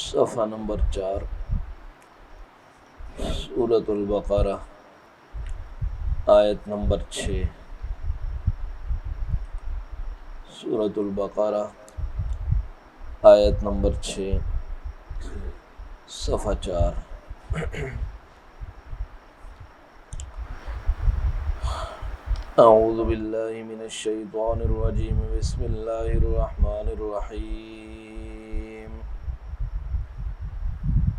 صفحہ نمبر 4 سورۃ البقرہ آیت نمبر 6 سورۃ البقرہ آیت نمبر 6 صفحہ 4 اعوذ باللہ من الشیطان الرجیم بسم اللہ الرحمن الرحیم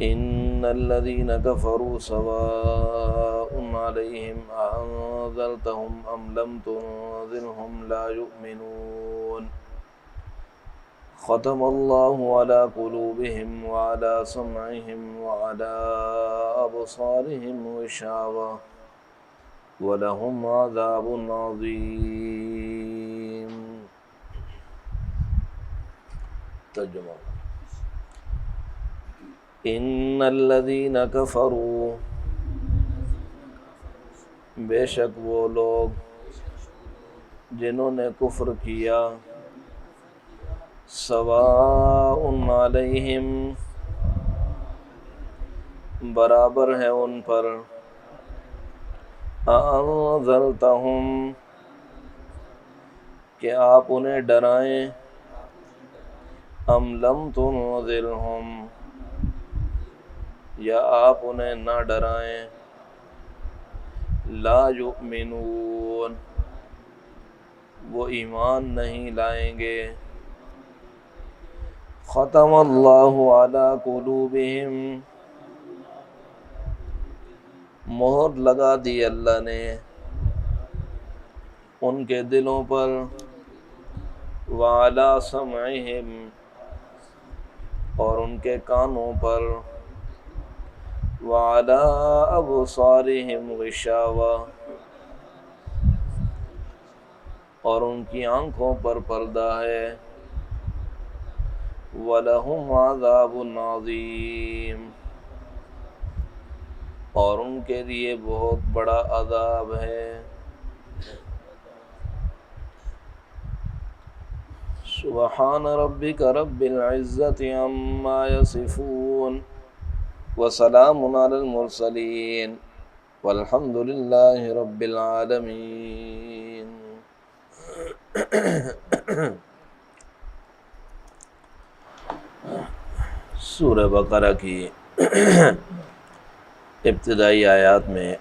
ان الذين كفروا سواء عليهم أأنذرتهم ام لم تنذرهم لا يؤمنون ختم الله على قلوبهم وعلى سمعهم وعلى أبصارهم غشاوة ولهم عذاب عظيم. ترجمہ: ان الذین کفروا، بے شک وہ لوگ جنہوں نے کفر کیا، سواء علیہم، برابر ہے ان پر، انذرتہم، کہ آپ انہیں ڈرائیں، ام لم تنذرہم، یا آپ انہیں نہ ڈرائیں، لا یؤمنون، وہ ایمان نہیں لائیں گے. ختم اللہ علی قلوبہم، مہر لگا دی اللہ نے ان کے دلوں پر، وعلی سمعہم، اور ان کے کانوں پر، وعلی ابصارہم غشاوہ، اور ان کی آنکھوں پر پردہ ہے، وَلَهُمْ عَذَابٌ عَظِيمٌ، اور ان کے لیے بہت بڑا عذاب ہے. سبحان ربک رب العزة عما یصفون وسلام علی المرسلین والحمد للہ رب العالمین. سورہ بقرہ کی ابتدائی آیات میں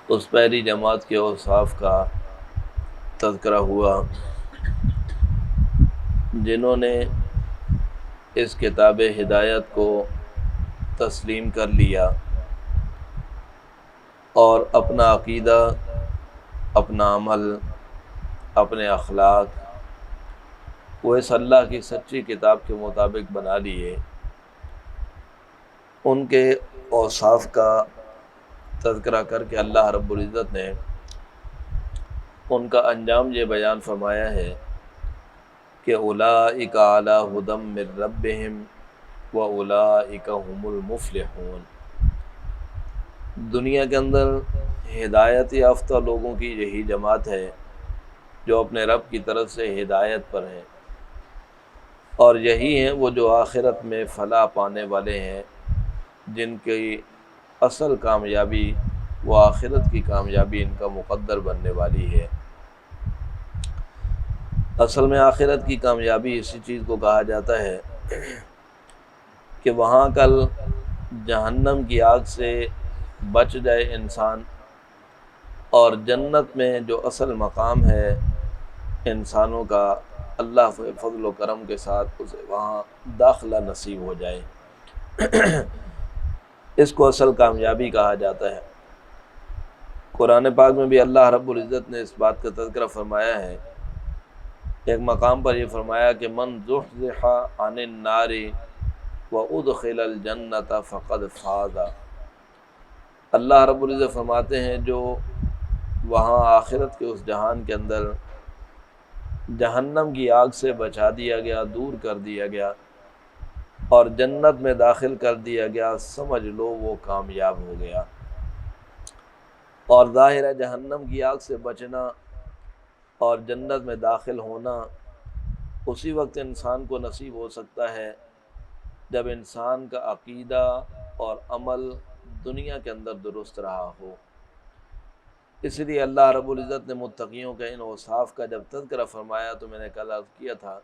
اس پہلی جماعت کے اوصاف کا تذکرہ ہوا جنہوں نے اس کتاب ہدایت کو تسلیم کر لیا اور اپنا عقیدہ، اپنا عمل، اپنے اخلاق وہ اس اللہ کی سچی کتاب کے مطابق بنا لیے. ان کے اوصاف کا تذکرہ کر کے اللہ رب العزت نے ان کا انجام یہ بیان فرمایا ہے کہ اولئک علی ھدی من ربہم واولئک ھم المفلحون. دنیا کے اندر ہدایت یافتہ لوگوں کی یہی جماعت ہے جو اپنے رب کی طرف سے ہدایت پر ہیں، اور یہی ہیں وہ جو آخرت میں فلاح پانے والے ہیں، جن کی اصل کامیابی وہ آخرت کی کامیابی ان کا مقدر بننے والی ہے. اصل میں آخرت کی کامیابی اسی چیز کو کہا جاتا ہے کہ وہاں کل جہنم کی آگ سے بچ جائے انسان، اور جنت میں جو اصل مقام ہے انسانوں کا، اللہ کے فضل و کرم کے ساتھ اسے وہاں داخلہ نصیب ہو جائے. اس کو اصل کامیابی کہا جاتا ہے. قرآن پاک میں بھی اللہ رب العزت نے اس بات کا تذکرہ فرمایا ہے. ایک مقام پر یہ فرمایا کہ من زحزح عن النار وادخل الجنۃ فقد فاز. اللہ رب العزت فرماتے ہیں جو وہاں آخرت کے اس جہان کے اندر جہنم کی آگ سے بچا دیا گیا، دور کر دیا گیا اور جنت میں داخل کر دیا گیا، سمجھ لو وہ کامیاب ہو گیا. اور ظاہر ہے جہنم کی آگ سے بچنا اور جنت میں داخل ہونا اسی وقت انسان کو نصیب ہو سکتا ہے جب انسان کا عقیدہ اور عمل دنیا کے اندر درست رہا ہو۔ اس لیے اللہ رب العزت نے متقیوں کے ان اوصاف کا جب تذکرہ فرمایا تو میں نے کل عرض کیا تھا،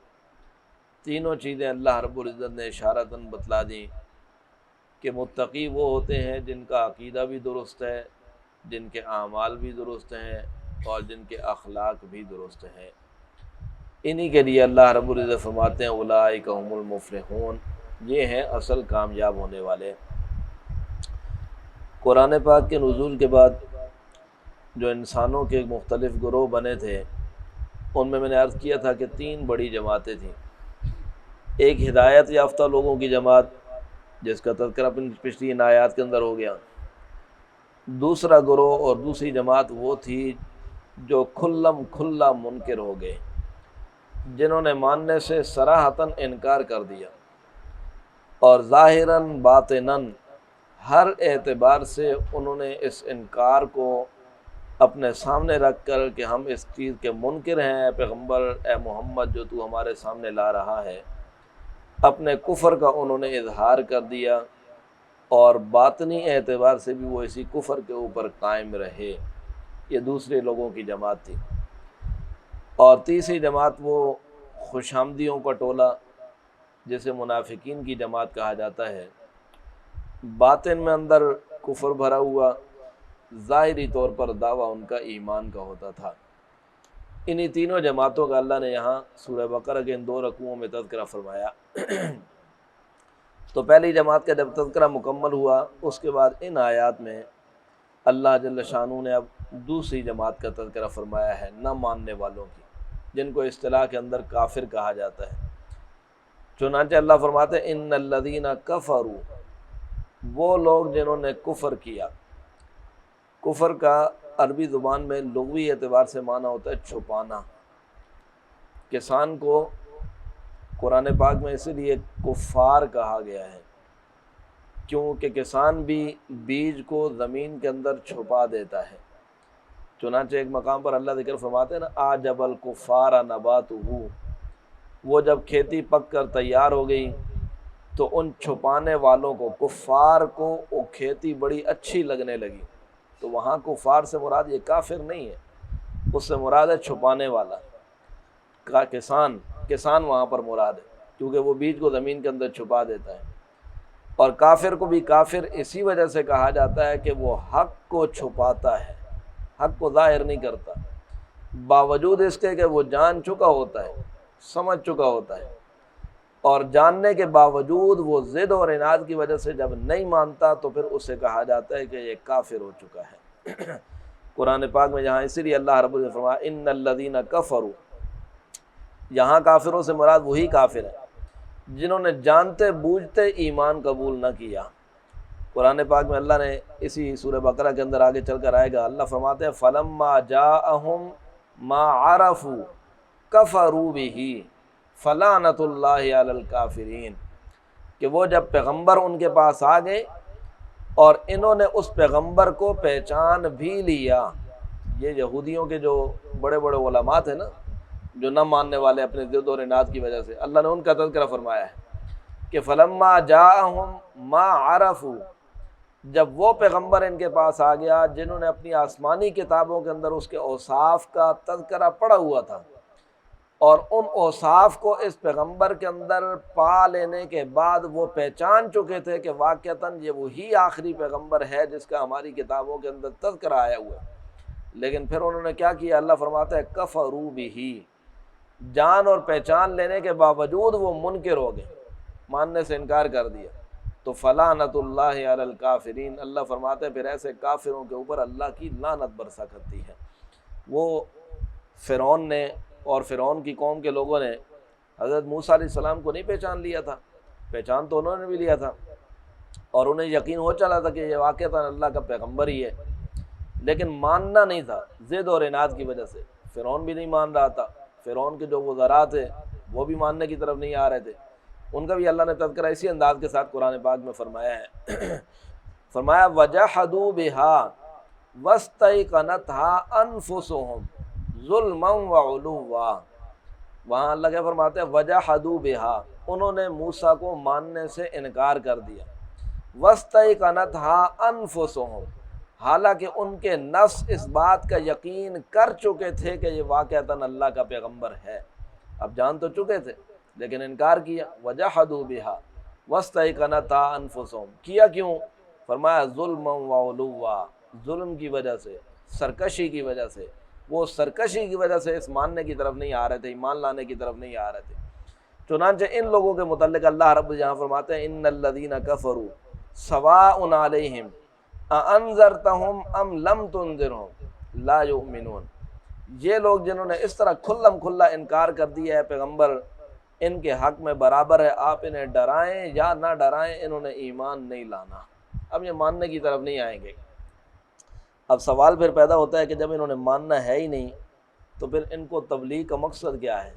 تینوں چیزیں اللہ رب العزت نے اشارتاً بتلا دیں کہ متقی وہ ہوتے ہیں جن کا عقیدہ بھی درست ہے، جن کے اعمال بھی درست ہیں اور جن کے اخلاق بھی درست ہیں۔ انہی کے لیے اللہ رب العزت فرماتے ہیں اولئک هم المفلحون، یہ ہیں اصل کامیاب ہونے والے۔ قرآن پاک کے نزول کے بعد جو انسانوں کے مختلف گروہ بنے تھے، ان میں نے عرض کیا تھا کہ 3 بڑی جماعتیں تھیں۔ ایک ہدایت یافتہ لوگوں کی جماعت جس کا تذکرہ پچھلی ان آیات کے اندر ہو گیا۔ دوسرا گروہ اور دوسری جماعت وہ تھی جو کھلا منکر ہو گئے، جنہوں نے ماننے سے صراحتاً انکار کر دیا اور ظاہراً باطناً ہر اعتبار سے انہوں نے اس انکار کو اپنے سامنے رکھ کر کہ ہم اس چیز کے منکر ہیں، اے پیغمبر، اے محمد جو تو ہمارے سامنے لا رہا ہے، اپنے کفر کا انہوں نے اظہار کر دیا اور باطنی اعتبار سے بھی وہ اسی کفر کے اوپر قائم رہے۔ یہ دوسرے لوگوں کی جماعت تھی۔ اور تیسری جماعت وہ خوش آمدیوں کا ٹولہ جسے منافقین کی جماعت کہا جاتا ہے، باطن میں اندر کفر بھرا ہوا، ظاہری طور پر دعویٰ ان کا ایمان کا ہوتا تھا۔ انہی تینوں جماعتوں کا اللہ نے یہاں سورہ بقرہ کے ان 2 رکوعوں میں تذکرہ فرمایا۔ تو پہلی جماعت کا جب تذکرہ مکمل ہوا، اس کے بعد ان آیات میں اللہ جل شانہ نے اب دوسری جماعت کا تذکرہ فرمایا ہے، نہ ماننے والوں کی، جن کو اصطلاح کے اندر کافر کہا جاتا ہے۔ چنانچہ اللہ فرماتے ہیں ان الذین کفروا، وہ لوگ جنہوں نے کفر کیا۔ کفر کا عربی زبان میں لغوی اعتبار سے معنی ہوتا ہے چھپانا۔ کسان کو قرآن پاک میں اسی لیے کفار کہا گیا ہے کیونکہ کسان بھی بیج کو زمین کے اندر چھپا دیتا ہے۔ چنانچہ ایک مقام پر اللہ ذکر فرماتے ہیں نا اعجب الکفار نباتہ، وہ جب کھیتی پک کر تیار ہو گئی تو ان چھپانے والوں کو، کفار کو، وہ کھیتی بڑی اچھی لگنے لگی۔ تو وہاں کفار سے مراد یہ کافر نہیں ہے، اس سے مراد ہے چھپانے والا کا کسان وہاں پر مراد ہے، کیونکہ وہ بیج کو زمین کے اندر چھپا دیتا ہے۔ اور کافر کو بھی کافر اسی وجہ سے کہا جاتا ہے کہ وہ حق کو چھپاتا ہے، حق کو ظاہر نہیں کرتا، باوجود اس کے کہ وہ جان چکا ہوتا ہے، سمجھ چکا ہوتا ہے، اور جاننے کے باوجود وہ ضد اور عناد کی وجہ سے جب نہیں مانتا تو پھر اسے کہا جاتا ہے کہ یہ کافر ہو چکا ہے۔ قرآن پاک میں یہاں اسی لیے اللہ رب العزت فرمایا ان الذین کفروا، یہاں کافروں سے مراد وہی کافر ہیں جنہوں نے جانتے بوجھتے ایمان قبول نہ کیا۔ قرآن پاک میں اللہ نے اسی سورہ بقرہ کے اندر آگے چل کر آئے گا، اللہ فرماتے ہیں فلما جاءہم ما عرفوا کفروا بہ فلعنۃ اللہ علی الکافرین، کہ وہ جب پیغمبر ان کے پاس آ گئے اور انہوں نے اس پیغمبر کو پہچان بھی لیا۔ یہ یہودیوں کے جو بڑے بڑے علماء تھے نا، جو نہ ماننے والے اپنے ضد اور عناد کی وجہ سے، اللہ نے ان کا تذکرہ فرمایا ہے کہ فلما جاءہم ما عرفوا، جب وہ پیغمبر ان کے پاس آ گیا جنہوں نے اپنی آسمانی کتابوں کے اندر اس کے اوصاف کا تذکرہ پڑھا ہوا تھا، اور ان اوصاف کو اس پیغمبر کے اندر پا لینے کے بعد وہ پہچان چکے تھے کہ واقعتاً یہ وہی آخری پیغمبر ہے جس کا ہماری کتابوں کے اندر تذکرہ آیا ہوا ہے، لیکن پھر انہوں نے کیا کیا؟ اللہ فرماتا ہے کفروا بہ، جان اور پہچان لینے کے باوجود وہ منکر ہو گئے، ماننے سے انکار کر دیا، تو فلعنۃ اللہ علی الکافرین، اللہ فرماتے ہیں پھر ایسے کافروں کے اوپر اللہ کی لعنت برسا کرتی ہے۔ وہ فرعون نے اور فرعون کی قوم کے لوگوں نے حضرت موسیٰ علیہ السلام کو نہیں پہچان لیا تھا، پہچان تو انہوں نے بھی لیا تھا اور انہیں یقین ہو چلا تھا کہ یہ واقعتاً اللہ کا پیغمبر ہی ہے، لیکن ماننا نہیں تھا ضد اور عناد کی وجہ سے۔ فرعون بھی نہیں مان رہا تھا، فرعون کے جو وزراء تھے وہ بھی ماننے کی طرف نہیں آ رہے تھے، ان کا بھی اللہ نے تذکرہ اسی انداز کے ساتھ قرآن پاک میں فرمایا ہے۔ فرمایا وَجَحَدُوا بِهَا وَاسْتَيْقَنَتْهَا أَنفُسُهُمْ ظُلْمًا وَعُلُوًّا، وہاں اللہ کیا فرماتے ہیں وجحدوا بہا، انہوں نے موسیٰ کو ماننے سے انکار کر دیا، واستیقنتھا انفسہم، حالانکہ ان کے نفس اس بات کا یقین کر چکے تھے کہ یہ واقعتاً اللہ کا پیغمبر ہے، اب جان تو چکے تھے لیکن انکار کیا۔ وجحدوا بہا واستیقنتھا انفسہم، کیا کیوں؟ فرمایا ظلما وعلوا، ظلم کی وجہ سے، سرکشی کی وجہ سے، وہ سرکشی کی وجہ سے اس ماننے کی طرف نہیں آ رہے تھے، ایمان لانے کی طرف نہیں آ رہے تھے۔ چنانچہ ان لوگوں کے متعلق اللہ رب یہاں فرماتے ہیں ان الذین کفروا سواء علیہم اانذرتہم ام لم تنذرہم لا یؤمنون، یہ لوگ جنہوں نے اس طرح کھلم کھلا انکار کر دیا ہے پیغمبر، ان کے حق میں برابر ہے آپ انہیں ڈرائیں یا نہ ڈرائیں، انہوں نے ایمان نہیں لانا، اب یہ ماننے کی طرف نہیں آئیں گے۔ اب سوال پھر پیدا ہوتا ہے کہ جب انہوں نے ماننا ہے ہی نہیں تو پھر ان کو تبلیغ کا مقصد کیا ہے،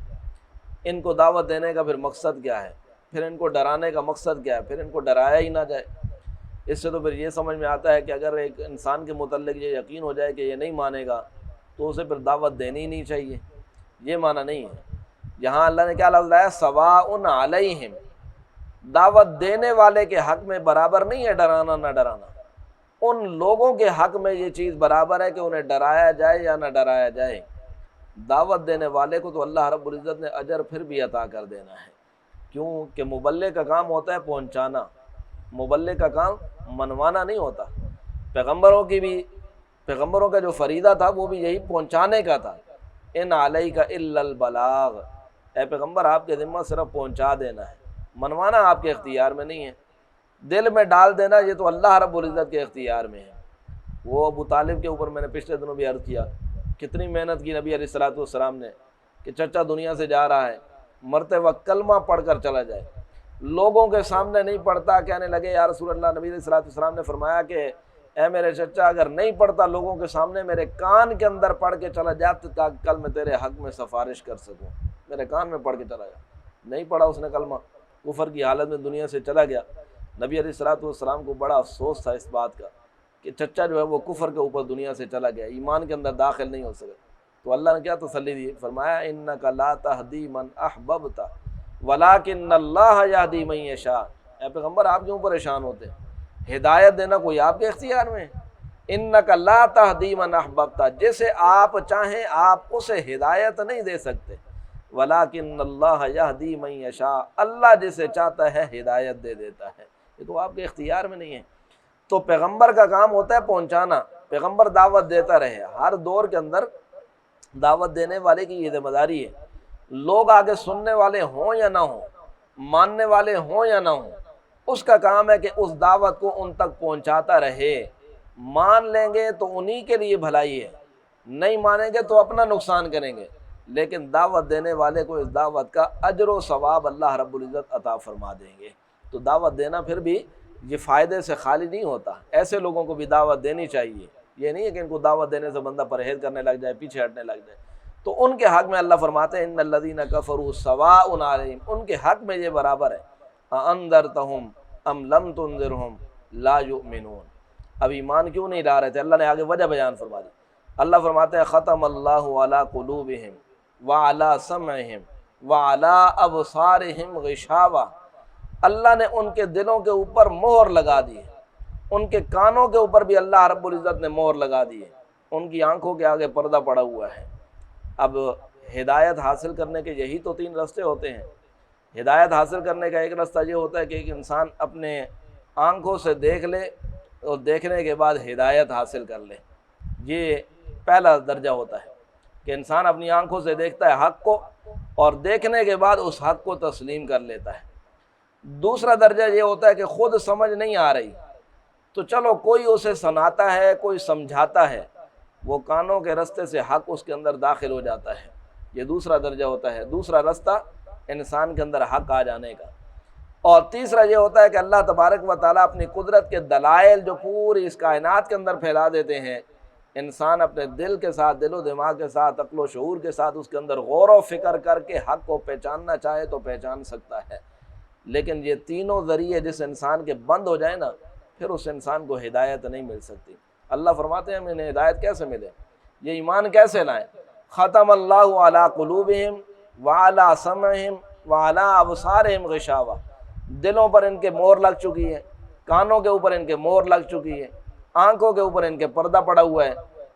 ان کو دعوت دینے کا پھر مقصد کیا ہے، پھر ان کو ڈرانے کا مقصد کیا ہے، پھر ان کو ڈرایا ہی نہ جائے۔ اس سے تو پھر یہ سمجھ میں آتا ہے کہ اگر ایک انسان کے متعلق یہ یقین ہو جائے کہ یہ نہیں مانے گا تو اسے پھر دعوت دینی ہی نہیں چاہیے، یہ معنی نہیں ہے۔ یہاں اللہ نے کیا لفظ لایا؟ سواء علیہم، دعوت دینے والے کے حق میں برابر نہیں ہے ڈرانا نہ ڈرانا، ان لوگوں کے حق میں یہ چیز برابر ہے کہ انہیں ڈرایا جائے یا نہ ڈرایا جائے۔ دعوت دینے والے کو تو اللہ رب العزت نے اجر پھر بھی عطا کر دینا ہے، کیوں کہ مبلغ کا کام ہوتا ہے پہنچانا، مبلغ کا کام منوانا نہیں ہوتا۔ پیغمبروں کا جو فریضہ تھا وہ بھی یہی پہنچانے کا تھا، ان علیک الا البلاغ، اے پیغمبر آپ کے ذمہ صرف پہنچا دینا ہے، منوانا آپ کے اختیار میں نہیں ہے، دل میں ڈال دینا یہ تو اللہ رب العزت کے اختیار میں ہے۔ وہ ابو طالب کے اوپر میں نے پچھلے دنوں بھی عرض کیا، کتنی محنت کی نبی علیہ الصلوۃ والسلام نے کہ چچا دنیا سے جا رہا ہے، مرتے وقت کلمہ پڑھ کر چلا جائے، لوگوں کے سامنے نہیں پڑھتا، کہنے لگے یا رسول اللہ، نبی علیہ الصلوۃ والسلام نے فرمایا کہ اے میرے چچا اگر نہیں پڑھتا لوگوں کے سامنے، میرے کان کے اندر پڑھ کے چلا جا تاکہ کل میں تیرے حق میں سفارش کر سکوں، میرے کان میں پڑھ کے چلا جا۔ نہیں پڑھا اس نے کلمہ، کفر کی حالت میں دنیا سے چلا گیا۔ نبی علیہ الصلوۃ والسلام کو بڑا افسوس تھا اس بات کا کہ چچا جو ہے وہ کفر کے اوپر دنیا سے چلا گیا، ایمان کے اندر داخل نہیں ہو سکے۔ تو اللہ نے کیا تسلی دی؟ فرمایا انک لا تہدی من احببت ولکن اللہ یہدی من یشاء، اے پیغمبر آپ کیوں پریشان ہوتے ہیں؟ ہدایت دینا کوئی آپ کے اختیار میں ہے، انک لا تہدی من احببت، جسے آپ چاہیں آپ اسے ہدایت نہیں دے سکتے، ولیکن اللہ یہدی من یشاء، اللہ جسے چاہتا ہے ہدایت دے دیتا ہے، یہ تو آپ کے اختیار میں نہیں ہے۔ تو پیغمبر کا کام ہوتا ہے پہنچانا، پیغمبر دعوت دیتا رہے، ہر دور کے اندر دعوت دینے والے کی یہ ذمہ داری ہے، لوگ آگے سننے والے ہوں یا نہ ہوں، ماننے والے ہوں یا نہ ہوں، اس کا کام ہے کہ اس دعوت کو ان تک پہنچاتا رہے۔ مان لیں گے تو انہی کے لیے بھلائی ہے، نہیں مانیں گے تو اپنا نقصان کریں گے، لیکن دعوت دینے والے کو اس دعوت کا اجر و ثواب اللہ رب العزت عطا فرما دیں گے۔ تو دعوت دینا پھر بھی یہ فائدے سے خالی نہیں ہوتا، ایسے لوگوں کو بھی دعوت دینی چاہیے، یہ نہیں ہے کہ ان کو دعوت دینے سے بندہ پرہیز کرنے لگ جائے، پیچھے ہٹنے لگ جائے۔ تو ان کے حق میں اللہ فرماتے ہیں ان الذین کفروا سواء علیہم، ان کے حق میں یہ برابر ہے، اانذرتہم ام لم تنذرہم لا یؤمنون، اب ایمان کیوں نہیں لا رہے تھے؟ اللہ نے آگے وجہ بیان فرما دی۔ اللہ فرماتے ہیں ختم اللہ علی قلوبہم وعلی سمعہم وعلی ابصارہم غشاوہ، اللہ نے ان کے دلوں کے اوپر مہر لگا دی ہے، ان کے کانوں کے اوپر بھی اللہ رب العزت نے مہر لگا دی ہے، ان کی آنکھوں کے آگے پردہ پڑا ہوا ہے۔ اب ہدایت حاصل کرنے کے یہی تو 3 راستے ہوتے ہیں۔ ہدایت حاصل کرنے کا ایک راستہ یہ ہوتا ہے کہ ایک انسان اپنے آنکھوں سے دیکھ لے اور دیکھنے کے بعد ہدایت حاصل کر لے، یہ پہلا درجہ ہوتا ہے کہ انسان اپنی آنکھوں سے دیکھتا ہے حق کو اور دیکھنے کے بعد اس حق کو تسلیم کر لیتا ہے۔ دوسرا درجہ یہ ہوتا ہے کہ خود سمجھ نہیں آ رہی تو چلو کوئی اسے سناتا ہے، کوئی سمجھاتا ہے، وہ کانوں کے رستے سے حق اس کے اندر داخل ہو جاتا ہے، یہ دوسرا درجہ ہوتا ہے، دوسرا راستہ انسان کے اندر حق آ جانے کا۔ اور تیسرا یہ ہوتا ہے کہ اللہ تبارک و تعالیٰ اپنی قدرت کے دلائل جو پوری اس کائنات کے اندر پھیلا دیتے ہیں، انسان اپنے دل کے ساتھ، دل و دماغ کے ساتھ، عقل و شعور کے ساتھ اس کے اندر غور و فکر کر کے حق کو پہچاننا چاہے تو پہچان سکتا ہے۔ لیکن یہ تینوں ذریعے جس انسان کے بند ہو جائیں نا، پھر اس انسان کو ہدایت نہیں مل سکتی۔ اللہ فرماتے ہیں انہیں ہدایت کیسے ملے، یہ ایمان کیسے لائیں؟ ختم اللہ علی قلوبہم وعلی سمعہم وعلی ابصارہم غشاوہ، دلوں پر ان کے مور لگ چکی ہے، کانوں کے اوپر ان کے مور لگ چکی ہے، آنکھوں کے اوپر ان کے پردہ پڑا ہوا ہے۔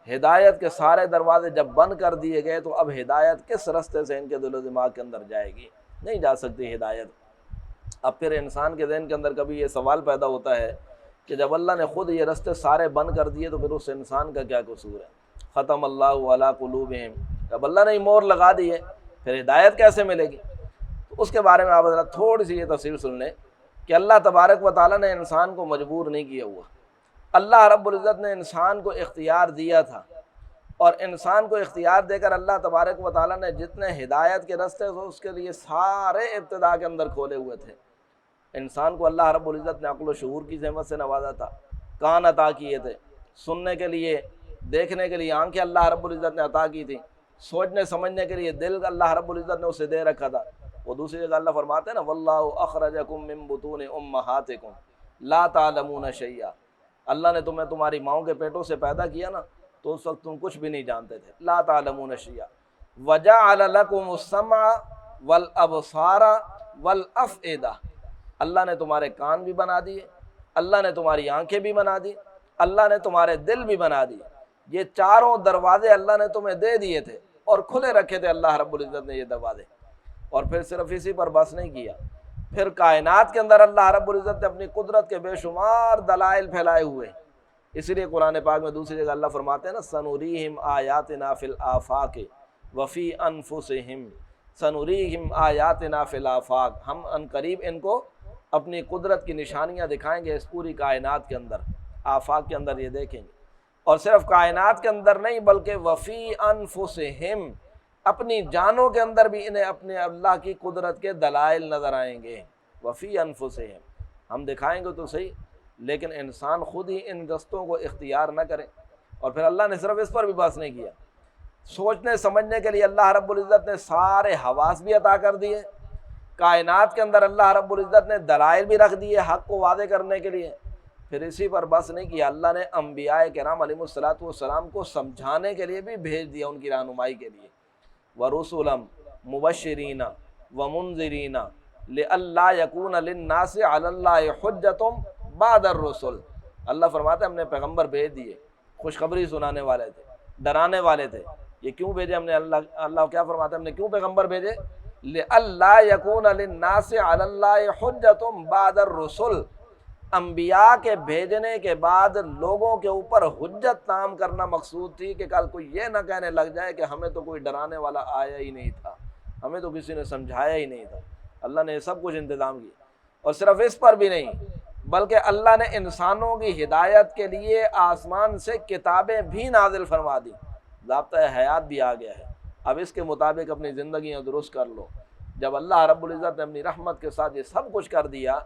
ہدایت کے سارے دروازے جب بند کر دیے گئے تو اب ہدایت کس رستے سے ان کے دل و دماغ کے اندر جائے گی؟ نہیں جا سکتی ہدایت۔ اب پھر انسان کے ذہن کے اندر کبھی یہ سوال پیدا ہوتا ہے کہ جب اللہ نے خود یہ رستے سارے بند کر دیے تو پھر اس انسان کا کیا قصور ہے؟ ختم اللہ علی قلوبہم، جب اللہ نے مور لگا دی ہے پھر ہدایت کیسے ملے گی؟ تو اس کے بارے میں آپ حضرات تھوڑی سی یہ تفصیل سن لیں کہ اللہ تبارک و تعالیٰ نے انسان کو مجبور نہیں کیا ہوا۔ اللہ رب العزت نے انسان کو اختیار دیا تھا، اور انسان کو اختیار دے کر اللہ تبارک و تعالیٰ نے جتنے ہدایت کے رستے تھے اس کے لیے سارے ابتدا کے اندر کھولے ہوئے تھے۔ انسان کو اللہ رب العزت نے عقل و شعور کی نعمت سے نوازا تھا، کان عطا کیے تھے، سننے کے لیے دیکھنے کے لیے آنکھیں اللہ رب العزت نے عطا کی تھی، سوچنے سمجھنے کے لیے دل اللہ رب العزت نے اسے دے رکھا تھا۔ وہ دوسری جگہ اللہ فرماتے ہیں نا واللہ اخرجکم من بطون امہاتکم لا تعلمون شیئا، اللہ نے تمہیں تمہاری ماؤں کے پیٹوں سے پیدا کیا نا تو اس وقت تم کچھ بھی نہیں جانتے تھے، لا تعلمون شیئا، وجعل لکم السمع والابصار والافئدہ، اللہ نے تمہارے کان بھی بنا دیے، اللہ نے تمہاری آنکھیں بھی بنا دی، اللہ نے تمہارے دل بھی بنا دیے۔ یہ چاروں دروازے اللہ نے تمہیں دے دیے تھے اور کھلے رکھے تھے اللہ رب العزت نے یہ دروازے۔ اور پھر صرف اسی پر بس نہیں کیا، پھر کائنات کے اندر اللہ رب العزت نے اپنی قدرت کے بے شمار دلائل پھیلائے ہوئے۔ اسی لیے قرآن پاک میں دوسری جگہ اللہ فرماتے ہیں نا سنوریہم آیاتنا فی الآفاق وفی انفسہم، سنوریہم آیاتنا فی الآفاق، ہم ان قریب ان کو اپنی قدرت کی نشانیاں دکھائیں گے اس پوری کائنات کے اندر، آفاق کے اندر یہ دیکھیں گے۔ اور صرف کائنات کے اندر نہیں بلکہ وفی انفسہم، اپنی جانوں کے اندر بھی انہیں اپنے اللہ کی قدرت کے دلائل نظر آئیں گے۔ وفی انفسہم، ہم دکھائیں گے تو صحیح لیکن انسان خود ہی ان رستوں کو اختیار نہ کرے۔ اور پھر اللہ نے صرف اس پر بھی بس نہیں کیا، سوچنے سمجھنے کے لیے اللہ رب العزت نے سارے حواس بھی عطا کر دیے، کائنات کے اندر اللہ رب العزت نے دلائل بھی رکھ دیے حق کو واضح کرنے کے لیے۔ پھر اسی پر بس نہیں کیا، اللہ نے انبیاء کرام علیہ الصلوۃ والسلام کو سمجھانے کے لیے بھی بھیج دیا، ان کی رہنمائی کے لیے۔ وَرُسُلًا مُبَشِّرِينَ وَمُنذِرِينَ لِأَلَّا يَكُونَ لِلنَّاسِ عَلَى اللَّهِ حُجَّةٌ بَعْدَ الرُّسُلِ، اللہ فرماتے ہیں ہم نے پیغمبر بھیج دیے، خوشخبری سنانے والے تھے، ڈرانے والے تھے۔ یہ کیوں بھیجے ہم نے؟ اللہ کیا فرماتے ہیں ہم نے کیوں پیغمبر بھیجے؟ لِأَلَّا يَكُونَ لِلنَّاسِ عَلَى اللَّهِ حُجَّةٌ بَعْدَ الرُّسُلِ، انبیاء کے بھیجنے کے بعد لوگوں کے اوپر حجت قائم کرنا مقصود تھی کہ کل کوئی یہ نہ کہنے لگ جائے کہ ہمیں تو کوئی ڈرانے والا آیا ہی نہیں تھا، ہمیں تو کسی نے سمجھایا ہی نہیں تھا۔ اللہ نے سب کچھ انتظام کیا، اور صرف اس پر بھی نہیں بلکہ اللہ نے انسانوں کی ہدایت کے لیے آسمان سے کتابیں بھی نازل فرما دی، ضابطۂ حیات بھی آ گیا ہے، اب اس کے مطابق اپنی زندگیاں درست کر لو۔ جب اللہ رب العزت نے اپنی رحمت کے ساتھ یہ سب کچھ کر دیا،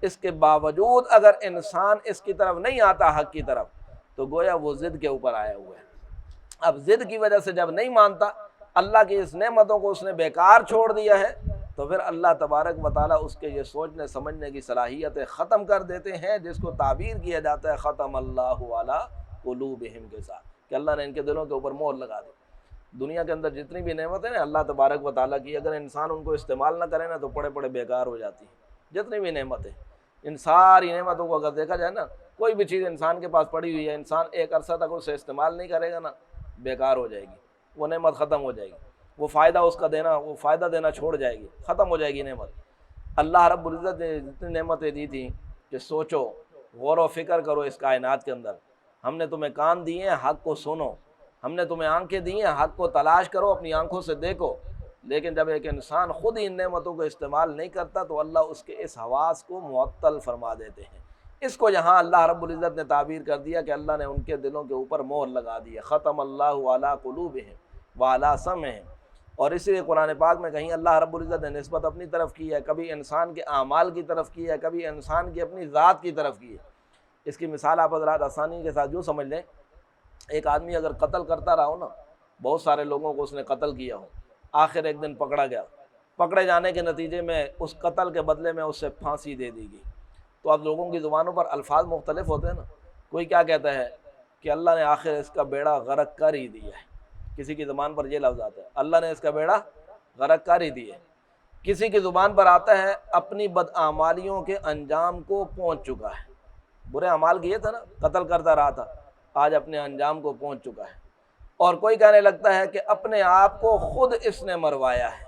اس کے باوجود اگر انسان اس کی طرف نہیں آتا حق کی طرف تو گویا وہ ضد کے اوپر آیا ہوا ہے۔ اب ضد کی وجہ سے جب نہیں مانتا، اللہ کی اس نعمتوں کو اس نے بیکار چھوڑ دیا ہے، تو پھر اللہ تبارک و تعالیٰ اس کے یہ سوچنے سمجھنے کی صلاحیتیں ختم کر دیتے ہیں، جس کو تعبیر کیا جاتا ہے ختم اللہ علی قلوبہم کے ساتھ، کہ اللہ نے ان کے دلوں کے اوپر مہر لگا دی۔ دنیا کے اندر جتنی بھی نعمتیں ہیں اللہ تبارک و تعالیٰ کی، اگر انسان ان کو استعمال نہ کرے نا تو پڑے بیکار ہو جاتی ہیں۔ جتنی بھی نعمتیں، ان ساری نعمتوں کو اگر دیکھا جائے نا، کوئی بھی چیز انسان کے پاس پڑی ہوئی ہے، انسان ایک عرصہ تک اسے استعمال نہیں کرے گا نا، بیکار ہو جائے گی، وہ نعمت ختم ہو جائے گی، وہ فائدہ اس کا دینا، وہ فائدہ دینا چھوڑ جائے گی، ختم ہو جائے گی نعمت۔ اللہ رب العزت نے جتنی نعمتیں دی تھیں کہ سوچو، غور و فکر کرو اس کائنات کے اندر، ہم نے تمہیں کان دیے ہیں حق کو سنو، ہم نے تمہیں آنکھیں دی ہیں حق کو تلاش کرو، اپنی آنکھوں سے دیکھو۔ لیکن جب ایک انسان خود ہی ان نعمتوں کو استعمال نہیں کرتا تو اللہ اس کے اس حواس کو معطل فرما دیتے ہیں۔ اس کو یہاں اللہ رب العزت نے تعبیر کر دیا کہ اللہ نے ان کے دلوں کے اوپر مہر لگا دی ہے، ختم اللہ علی قلوبہم وعلی سمعہم۔ اور اسی لیے قرآن پاک میں کہیں اللہ رب العزت نے نسبت اپنی طرف کی ہے، کبھی انسان کے اعمال کی طرف کی ہے، کبھی انسان کی اپنی ذات کی طرف کی ہے۔ اس کی مثال آپ حضرات آسانی کے ساتھ یوں سمجھ لیں، ایک آدمی اگر قتل کرتا رہا ہو نا، بہت سارے لوگوں کو اس نے قتل کیا ہو، آخر ایک دن پکڑا گیا، پکڑے جانے کے نتیجے میں اس قتل کے بدلے میں اسے پھانسی دے دی گئی، تو اب لوگوں کی زبانوں پر الفاظ مختلف ہوتے ہیں نا، کوئی کیا کہتا ہے کہ اللہ نے آخر اس کا بیڑا غرق کر ہی دیا ہے، کسی کی زبان پر یہ لفظ آتا ہے اللہ نے اس کا بیڑا غرق کر ہی دیے۔ کسی کی زبان پر آتا ہے اپنی بدعمالیوں کے انجام کو پہنچ چکا ہے، برے اعمال کیے تھے نا، قتل کرتا رہا تھا، آج اپنے انجام کو پہنچ چکا ہے۔ اور کوئی کہنے لگتا ہے کہ اپنے آپ کو خود اس نے مروایا ہے۔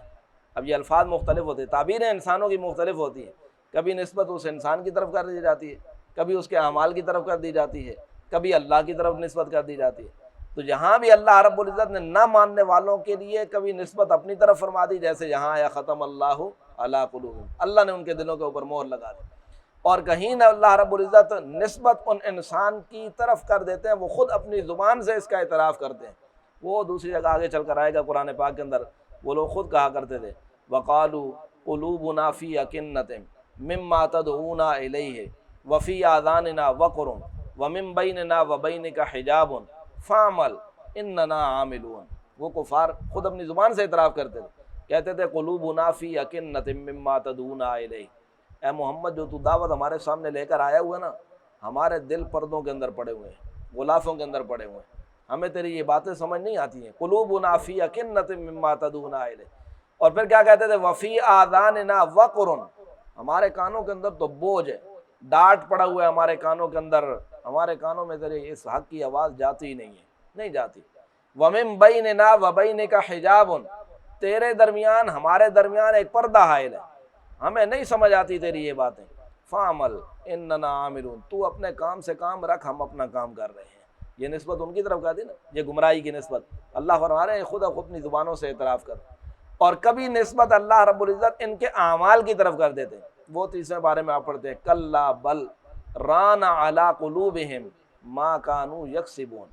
اب یہ الفاظ مختلف ہوتے ہیں، تعبیریں انسانوں کی مختلف ہوتی ہیں، کبھی نسبت اس انسان کی طرف کر دی جاتی ہے، کبھی اس کے اعمال کی طرف کر دی جاتی ہے، کبھی اللہ کی طرف نسبت کر دی جاتی ہے۔ تو یہاں بھی اللہ رب العزت نے نہ ماننے والوں کے لیے کبھی نسبت اپنی طرف فرما دی، جیسے یہاں آیا ختم اللہ علی قلوبہم، اللہ نے ان کے دلوں کے اوپر مہر لگا دی۔ اور کہیں نہ اللہ رب العزت نسبت ان انسان کی طرف کر دیتے ہیں، وہ خود اپنی زبان سے اس کا اعتراف کرتے ہیں۔ وہ دوسری جگہ آگے چل کر آئے گا قرآن پاک کے اندر، وہ لوگ خود کہا کرتے تھے وَقَالُوا قُلُوبُنَا فِي أَكِنَّةٍ مِّمَّا تَدْعُونَا إِلَيْهِ وَفِي آذَانِنَا وَقْرٌ وَمِن بَيْنِنَا وَبَيْنِكَ حِجَابٌ فَاعْمَلْ إِنَّنَا عَامِلُونَ۔ وہ کفار خود اپنی زبان سے اعتراف کرتے تھے، کہتے تھے قُلُوبُنَا فِي أَكِنَّةٍ مِّمَّا تَدْعُونَا إِلَيْهِ، اے محمد جو تو دعوت ہمارے سامنے لے کر آیا ہوا نا، ہمارے دل پردوں کے اندر پڑے ہوئے ہیں، غلافوں کے اندر پڑے ہوئے ہیں، ہمیں تیری یہ باتیں سمجھ نہیں آتی ہیں۔ قلوبنا فی اکنۃ مما تدعونا الیہ، اور پھر کیا کہتے تھے وفی آذاننا وقر، ہمارے کانوں کے اندر تو بوجھ ہے، ڈانٹ پڑا ہوا ہے ہمارے کانوں کے اندر، ہمارے کانوں میں تیرے اس حق کی آواز جاتی ہی نہیں ہے، نہیں جاتی۔ ومن بیننا وبینک حجاب، تیرے درمیان ہمارے درمیان ایک پردہ حائل ہے، ہمیں نہیں سمجھ آتی تیری یہ باتیں۔ فعمل اننا عاملون، تو اپنے کام سے کام رکھ، ہم اپنا کام کر رہے ہیں۔ یہ نسبت ان کی طرف کہتی نا، یہ گمراہی کی نسبت۔ اللہ فرما رہے ہیں خود اپنی زبانوں سے اعتراف کر۔ اور کبھی نسبت اللہ رب العزت ان کے اعمال کی طرف کر دیتے ہیں، وہ تیسرے بارے میں آپ پڑھتے ہیں کلا بل ران علی قلوبہم ما کانوا یکسبون،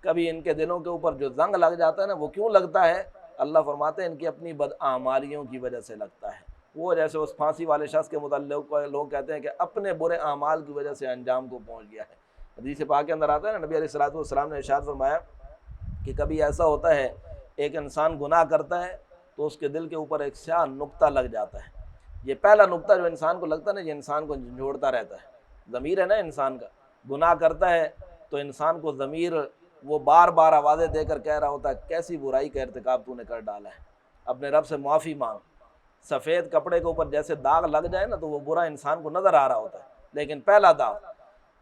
کبھی ان کے دلوں کے اوپر جو زنگ لگ جاتا ہے نا، وہ کیوں لگتا ہے؟ اللہ فرماتے ہیں ان کی اپنی بدعمالیوں کی وجہ سے لگتا ہے۔ وہ جیسے اس پھانسی والے شخص کے متعلق لوگ کہتے ہیں کہ اپنے برے اعمال کی وجہ سے انجام کو پہنچ گیا ہے۔ حدیث پاک کے اندر آتا ہے نا، نبی علیہ الصلوۃ والسلام نے ارشاد فرمایا کہ کبھی ایسا ہوتا ہے ایک انسان گناہ کرتا ہے تو اس کے دل کے اوپر ایک سیاہ نقطہ لگ جاتا ہے۔ یہ پہلا نقطہ جو انسان کو لگتا ہے نا، یہ انسان کو جھنجھوڑتا رہتا ہے، ضمیر ہے نا انسان کا، گناہ کرتا ہے تو انسان کو ضمیر وہ بار بار آوازیں دے کر کہہ رہا ہوتا ہے کیسی برائی کا ارتکاب تو نے کر ڈالا ہے، اپنے رب سے معافی مانگ۔ سفید کپڑے کے اوپر جیسے داغ لگ جائے نا تو وہ برا انسان کو نظر آ رہا ہوتا ہے، لیکن پہلا داغ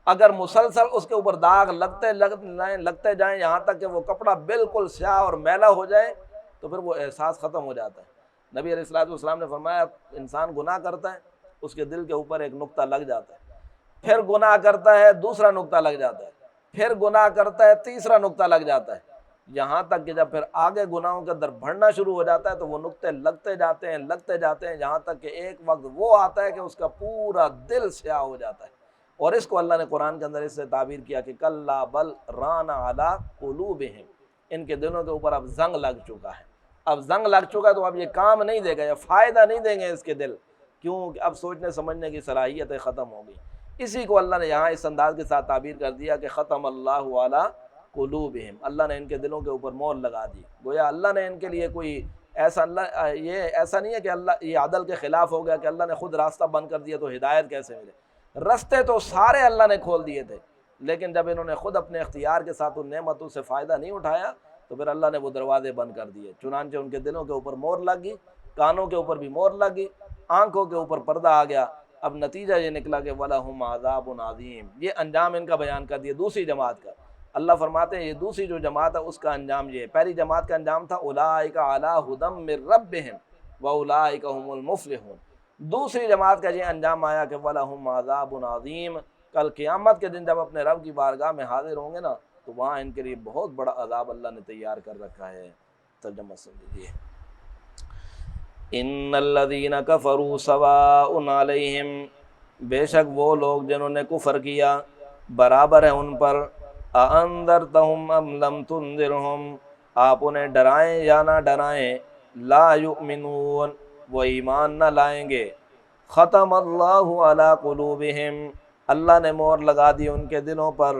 اگر مسلسل اس کے اوپر داغ لگتے جائیں یہاں تک کہ وہ کپڑا بالکل سیاہ اور میلا ہو جائے تو پھر وہ احساس ختم ہو جاتا ہے۔ نبی علیہ الصلوۃ والسلام نے فرمایا انسان گناہ کرتا ہے، اس کے دل کے اوپر ایک نقطہ لگ جاتا ہے، پھر گناہ کرتا ہے دوسرا نقطہ لگ جاتا ہے، پھر گناہ کرتا ہے تیسرا نقطہ لگ جاتا ہے، یہاں تک کہ جب پھر آگے گناہوں کے اندر بڑھنا شروع ہو جاتا ہے تو وہ نقطے لگتے جاتے ہیں یہاں تک کہ ایک وقت وہ آتا ہے کہ اس کا پورا دل سیاہ ہو جاتا ہے۔ اور اس کو اللہ نے قرآن کے اندر اس سے تعبیر کیا کہ کلا بل ران علی قلوبہم، ان کے دلوں کے اوپر اب زنگ لگ چکا ہے، اب زنگ لگ چکا ہے تو اب یہ کام نہیں دے گا، یہ فائدہ نہیں دیں گے اس کے دل، کیوں کہ اب سوچنے سمجھنے کی صلاحیتیں ختم ہو گئی۔ اسی کو اللہ نے یہاں اس انداز کے ساتھ تعبیر کر دیا کہ ختم اللہ علی قلوبہم، اللہ نے ان کے دلوں کے اوپر مہر لگا دی۔ گویا اللہ نے ان کے لیے کوئی ایسا نہیں ہے کہ اللہ یہ عدل کے خلاف ہو گیا کہ اللہ نے خود راستہ بند کر دیا تو ہدایت کیسے ملے۔ رستے تو سارے اللہ نے کھول دیے تھے، لیکن جب انہوں نے خود اپنے اختیار کے ساتھ ان نعمتوں سے فائدہ نہیں اٹھایا تو پھر اللہ نے وہ دروازے بند کر دیے، چنانچہ ان کے دلوں کے اوپر مہر لگ گئی، کانوں کے اوپر بھی مہر لگ گئی، آنکھوں کے اوپر پردہ آ گیا۔ اب نتیجہ یہ نکلا کہ وَلَهُمْ عَذَابٌ عَظِيمٌ، یہ انجام ان کا بیان کر دیا دوسری جماعت کا۔ اللہ فرماتے ہیں یہ دوسری جو جماعت ہے اس کا انجام یہ ہے، پہلی جماعت کا انجام تھا اولئک علی ھدی من ربہم واولئک ھم المفلحون، دوسری جماعت کا یہ انجام آیا کہ وَلَهُمْ عَذَابٌ عَظِيمٌ، کل قیامت کے دن جب اپنے رب کی بارگاہ میں حاضر ہوں گے نا تو وہاں ان کے لیے بہت بڑا عذاب اللہ نے تیار کر رکھا ہے۔ ترجمہ سن لیجیے، ان الذین کفروا سواء علیہم، بے شک وہ لوگ جنہوں نے کفر کیا برابر ہے ان پر، اَأَنذَرْتَهُمْ أَمْ لَمْ تُنذِرْهُمْ، آپ انہیں ڈرائیں یا نہ ڈرائیں، لا یؤمنون، وہ ایمان نہ لائیں گے۔ ختم اللہ علی قلوبہم، اللہ نے مہر لگا دی ان کے دلوں پر،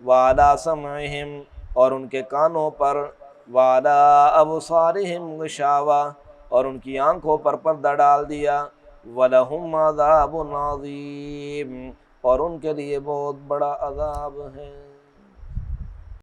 وعلی سمعہم، اور ان کے کانوں پر، وعلی ابصارہم غشاوہ، اور ان کی آنکھوں پر پردہ ڈال دیا، وَلَهُمْ عَذَابٌ عَظِيمٌ، اور ان کے لیے بہت بڑا عذاب ہے۔